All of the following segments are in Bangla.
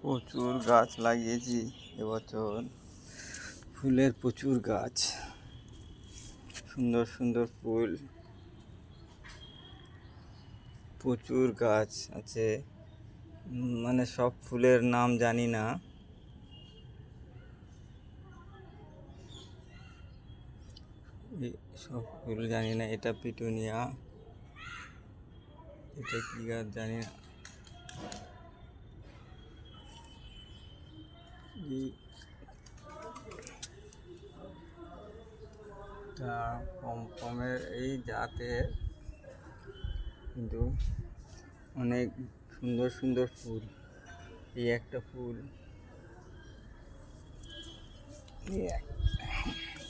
প্রচুর গাছ লাগিয়েছি এবছর, ফুলের প্রচুর গাছ, সুন্দর সুন্দর ফুল, প্রচুর গাছ আছে। মানে সব ফুলের নাম জানি না, সব ফুল জানি না। এটা পিটুনিয়া, এটা কি গাছ জানি না। পমের এই জাতের, কিন্তু অনেক সুন্দর সুন্দর ফুল। এই একটা ফুল,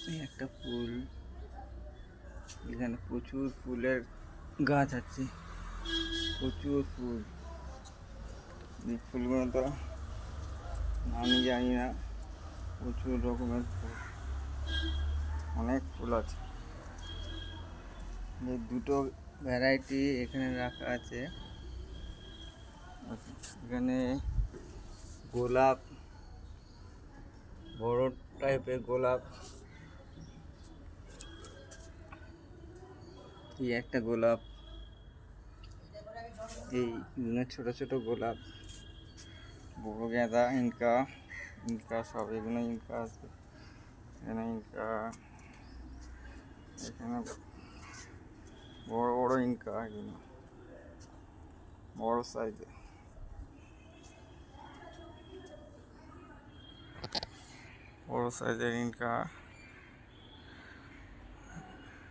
এই একটা ফুল। এখানে প্রচুর ফুলের গাছ আছে, প্রচুর ফুল। এই ফুলগুলো তো আমি জানি না, প্রচুর রকমের ফুল, অনেক ফুল আছে। এই দুটো ভ্যারাইটি এখানে রাখা আছে। এখানে গোলাপ, বড় টাইপের গোলাপ। এই একটা গোলাপ, এই ছোট ছোট গোলাপ, বড় গাঁদা, ইনকা, ইনকা সব এগুলো ইনকা আছে। এখানে ইনকা, এখানে বড় বড় ইনকা, এগুলো বড় সাইজে, বড় সাইজের ইনকা।